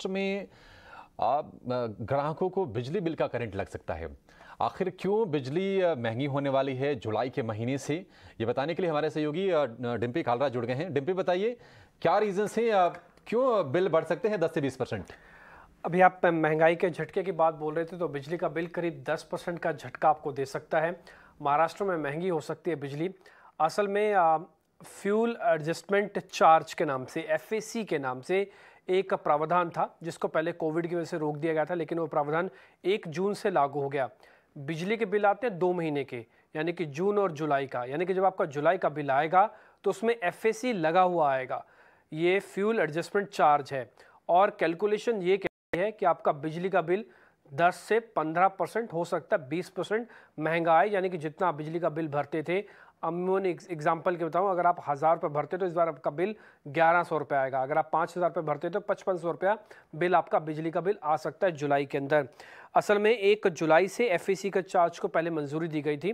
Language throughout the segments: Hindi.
महाराष्ट्र में ग्राहकों को बिजली बिल का करंट लग सकता है। आखिर क्यों बिजली महंगी होने वाली है जुलाई के महीने से, ये बताने के लिए हमारे सहयोगी डिम्पी कालरा जुड़ गए हैं। डिम्पी, बताइए क्या रीजंस हैं, क्यों बिल बढ़ सकते हैं 10 से 20%? अभी आप महंगाई के झटके की बात बोल रहे थे, तो बिजली का बिल करीब 10% का झटका आपको दे सकता है। महाराष्ट्र में महंगी हो सकती है बिजली। असल में फ्यूल एडजस्टमेंट चार्ज के नाम से, एफएसी के नाम से एक प्रावधान था, जिसको पहले कोविड की वजह से रोक दिया गया था, लेकिन वो प्रावधान 1 जून से लागू हो गया। बिजली के बिल आते हैं 2 महीने के, यानी कि जून और जुलाई का। यानी कि जब आपका जुलाई का बिल आएगा तो उसमें एफएसी लगा हुआ आएगा। ये फ्यूल एडजस्टमेंट चार्ज है और कैलकुलेशन ये है कि आपका बिजली का बिल 10 से 15% हो सकता है, 20% महंगा आए। यानी कि जितना आप बिजली का बिल भरते थे, अमूमन एग्जाम्पल के बताऊं, अगर आप 1000 रुपये भरते तो इस बार आपका बिल 1100 रुपये आएगा। अगर आप 5000 रुपये भरते तो 5500 रुपया बिल आपका बिजली का बिल आ सकता है जुलाई के अंदर। असल में 1 जुलाई से एफएसी का चार्ज को पहले मंजूरी दी गई थी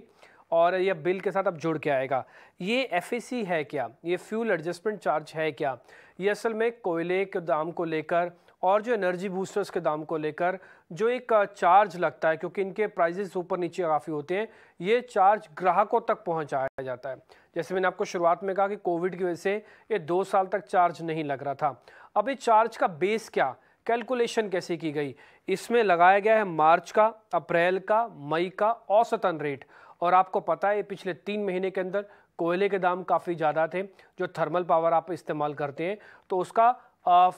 और यह बिल के साथ अब जुड़ के आएगा। ये एफएसी है क्या, ये फ्यूल एडजस्टमेंट चार्ज है क्या? ये असल में कोयले के दाम को लेकर और जो एनर्जी बूस्टर्स के दाम को लेकर जो एक चार्ज लगता है, क्योंकि इनके प्राइजेस ऊपर नीचे काफ़ी होते हैं, ये चार्ज ग्राहकों तक पहुंचाया जाता है। जैसे मैंने आपको शुरुआत में कहा कि कोविड की वजह से ये 2 साल तक चार्ज नहीं लग रहा था। अब ये चार्ज का बेस क्या, कैलकुलेशन कैसे की गई? इसमें लगाया गया है मार्च का, अप्रैल का, मई का औसतन रेट। और आपको पता है पिछले 3 महीने के अंदर कोयले के दाम काफ़ी ज़्यादा थे। जो थर्मल पावर आप इस्तेमाल करते हैं, तो उसका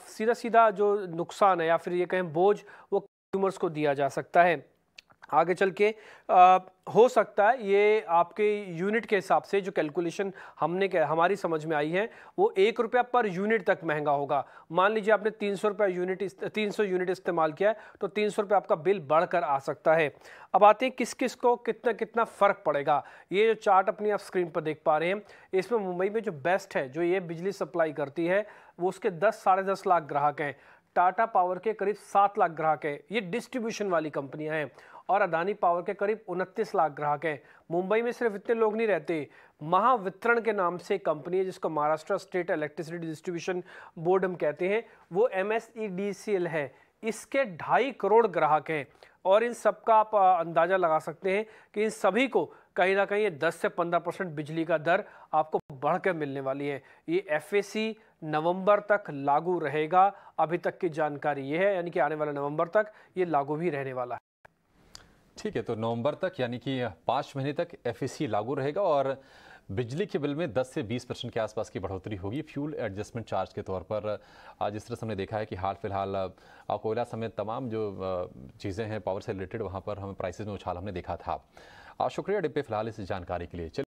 सीधा सीधा जो नुकसान है या फिर ये कहें बोझ, वो कंज्यूमर्स को दिया जा सकता है। आगे चल के हो सकता है ये आपके यूनिट के हिसाब से जो कैलकुलेशन हमारी समझ में आई है, वो 1 रुपया पर यूनिट तक महंगा होगा। मान लीजिए आपने 300 यूनिट इस्तेमाल किया है, तो 300 रुपये आपका बिल बढ़कर आ सकता है। अब आते हैं किस किस को कितना कितना फ़र्क पड़ेगा। ये जो चार्ट अपनी आप स्क्रीन पर देख पा रहे हैं, इसमें मुंबई में जो बेस्ट है, जो ये बिजली सप्लाई करती है, वो उसके 10 साढ़े 10 लाख ग्राहक हैं। टाटा पावर के करीब 7 लाख ग्राहक हैं, ये डिस्ट्रीब्यूशन वाली कंपनियां हैं। और अदानी पावर के करीब 29 लाख ग्राहक हैं। मुंबई में सिर्फ इतने लोग नहीं रहते, महावितरण के नाम से कंपनी है, जिसको Maharashtra state electricity distribution board हम कहते हैं, वो MSEDCL है। इसके 2.5 करोड़ ग्राहक हैं और इन सबका आप अंदाजा लगा सकते हैं कि इन सभी को कहीं ना कहीं 10 से 15% बिजली का दर आपको बढ़कर मिलने वाली है। ये एफएसी नवंबर तक लागू रहेगा, अभी तक की जानकारी ये है, यानी कि आने वाले नवंबर तक ये लागू भी रहने वाला है। ठीक है, तो नवंबर तक यानी कि 5 महीने तक एफएसी लागू रहेगा और बिजली के बिल में 10 से 20% के आसपास की बढ़ोतरी होगी फ्यूल एडजस्टमेंट चार्ज के तौर पर। जिस तरह से हमने देखा है कि हाल फिलहाल कोयला समेत तमाम जो चीज़ें हैं पावर से रिलेटेड, वहाँ पर हमें प्राइसेस में उछाल हमने देखा था। शुक्रिया डिम्पी फिलहाल इस जानकारी के लिए।